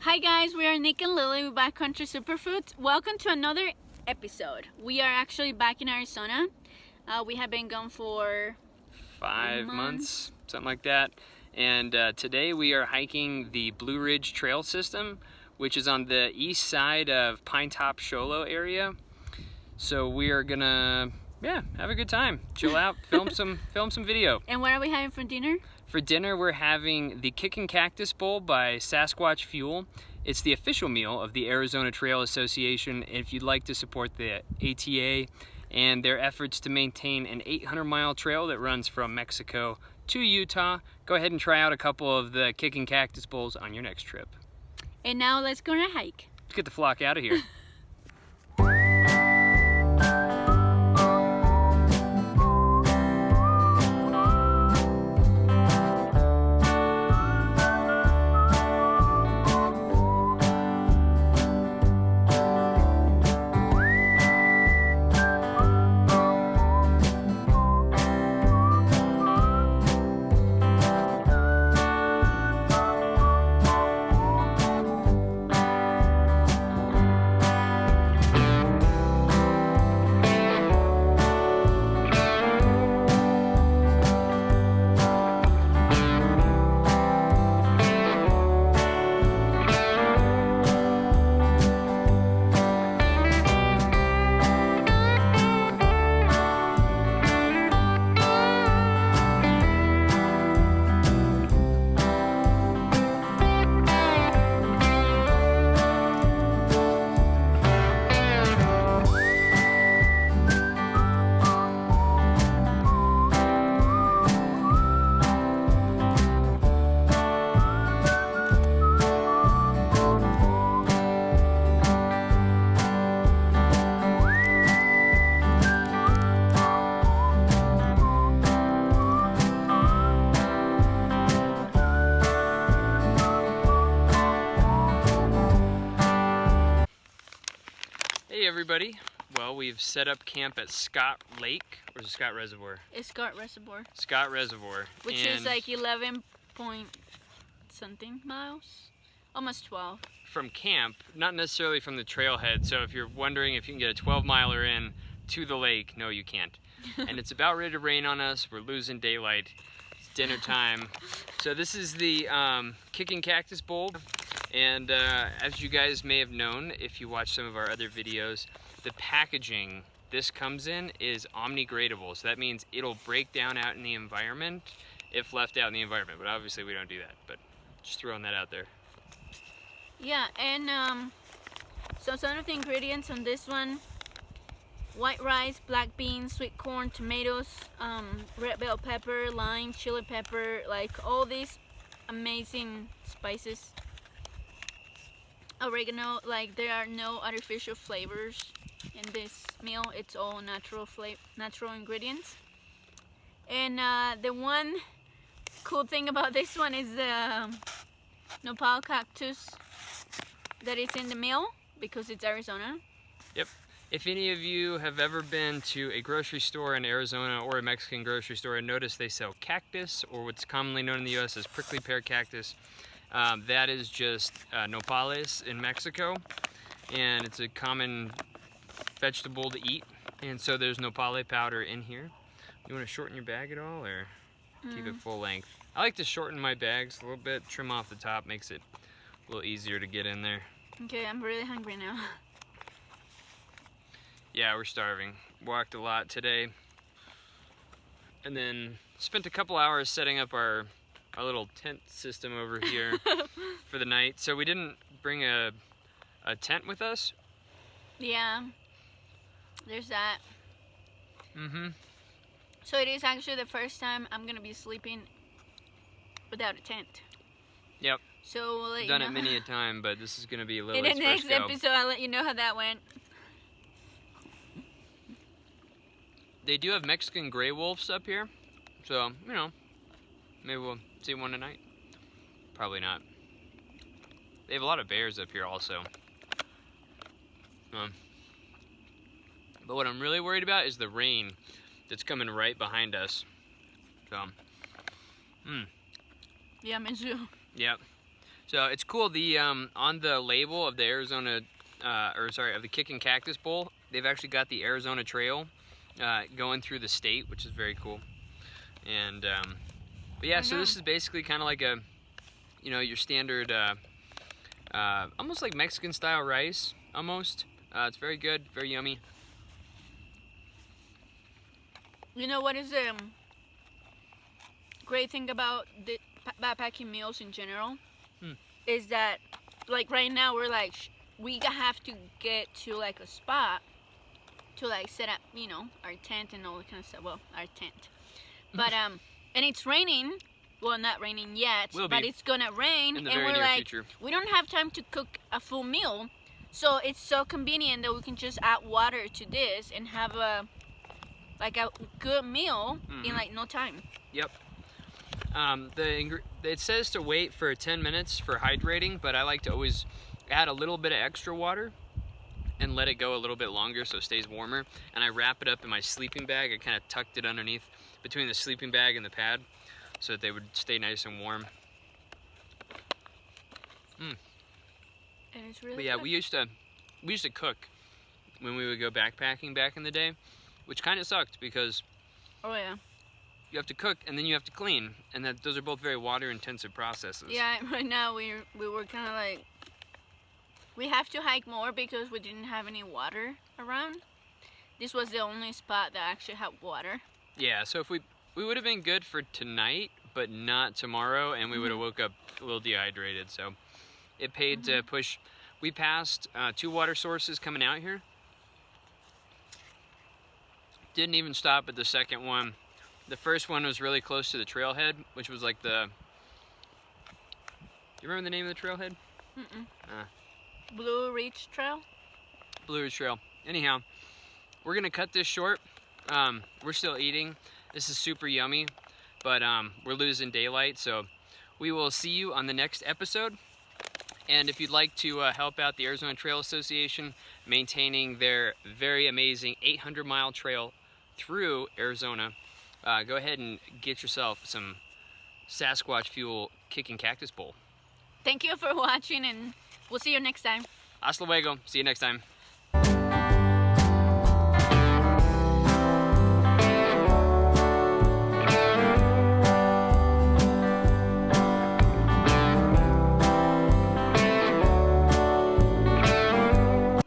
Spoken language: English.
Hi guys, we are Nick and Lily with BackCountry Superfoods. Welcome to another episode. We are actually back in Arizona. We have been gone for 5 months, something like that. And today we are hiking the Blue Ridge Trail System, which is on the east side of Pine Top Sholo area. So we are gonna, have a good time, chill out, film some video. And what are we having for dinner? For dinner, we're having the Kickin Cactus Bowl by Sasquatch Fuel. It's the official meal of the Arizona Trail Association. If you'd like to support the ATA and their efforts to maintain an 800-mile trail that runs from Mexico to Utah, go ahead and try out a couple of the Kickin Cactus Bowls on your next trip. And now let's go on a hike. Let's get the flock out of here. Hey everybody, well, we've set up camp at Scott Lake, or is it Scott Reservoir? It's Scott Reservoir. Scott Reservoir. Which is like 11 point something miles, almost 12. From camp, not necessarily from the trailhead, so if you're wondering if you can get a 12-miler in to the lake, no you can't. And it's about ready to rain on us, we're losing daylight, it's dinner time. So this is the Kickin Cactus Bowl. And as you guys may have known, if you watch some of our other videos, the packaging this comes in is omnigradable. So that means it'll break down out in the environment if left out in the environment. But obviously we don't do that, but just throwing that out there. Yeah, and so some of the ingredients on this one: white rice, black beans, sweet corn, tomatoes, red bell pepper, lime, chili pepper, like all these amazing spices. Oregano, like there are no artificial flavors in this meal. It's all natural ingredients. And the one cool thing about this one is the nopal cactus that is in the meal because it's Arizona. Yep. If any of you have ever been to a grocery store in Arizona or a Mexican grocery store and noticed they sell cactus, or what's commonly known in the US as prickly pear cactus, that is just nopales in Mexico, and it's a common vegetable to eat, and so there's nopale powder in here. You want to shorten your bag at all, or keep it full length? I like to shorten my bags a little bit, trim off the top, makes it a little easier to get in there. Okay, I'm really hungry now. Yeah, we're starving. Walked a lot today, and then spent a couple hours setting up our little tent system over here for the night. So we didn't bring a tent with us. Yeah, there's that. Mm-hmm. So it is actually the first time I'm gonna be sleeping without a tent. Yep. So we'll let you Done know. it many a time, but this is gonna be In Lily's the next first go. episode, I'll let you know how that went. They do have Mexican gray wolves up here, so you know, maybe we'll see one tonight. Probably not. They have a lot of bears up here also. But what I'm really worried about is the rain that's coming right behind us. So, Yeah, me too. yep. So it's cool. The on the label of the Arizona, of the Kickin Cactus Bowl, they've actually got the Arizona Trail going through the state, which is very cool. And but yeah, so this is basically kind of like a, you know, your standard, almost like Mexican style rice, almost. It's very good, very yummy. You know what is the great thing about the backpacking meals in general? Is that, like, right now we're like, we have to get to like a spot to like set up, you know, our tent and all that kind of stuff. Well, our tent. But and it's raining. Well, not raining yet, but it's gonna rain, and we're like, we don't have time to cook a full meal. So it's so convenient that we can just add water to this and have a good meal in like no time. Yep. It says to wait for 10 minutes for hydrating, but I like to always add a little bit of extra water and let it go a little bit longer so it stays warmer. And I wrap it up in my sleeping bag. I kind of tucked it underneath between the sleeping bag and the pad so that they would stay nice and warm. And it's really but yeah, good. we used to cook when we would go backpacking back in the day, which kind of sucked because you have to cook and then you have to clean, and those are both very water intensive processes. Yeah, right now we were kind of like, we have to hike more because we didn't have any water around. This was the only spot that actually had water. Yeah, so if we would have been good for tonight, but not tomorrow, and we would have woke up a little dehydrated. So it paid to push. We passed 2 water sources coming out here. Didn't even stop at the second one. The first one was really close to the trailhead, which was like the... You remember the name of the trailhead? Blue Ridge Trail? Blue Ridge Trail. Anyhow, we're going to cut this short. We're still eating. This is super yummy, but we're losing daylight, so we will see you on the next episode. And if you'd like to help out the Arizona Trail Association maintaining their very amazing 800-mile trail through Arizona, go ahead and get yourself some Sasquatch Fuel Kickin Cactus Bowl. Thank you for watching, and we'll see you next time. Hasta luego. See you next time.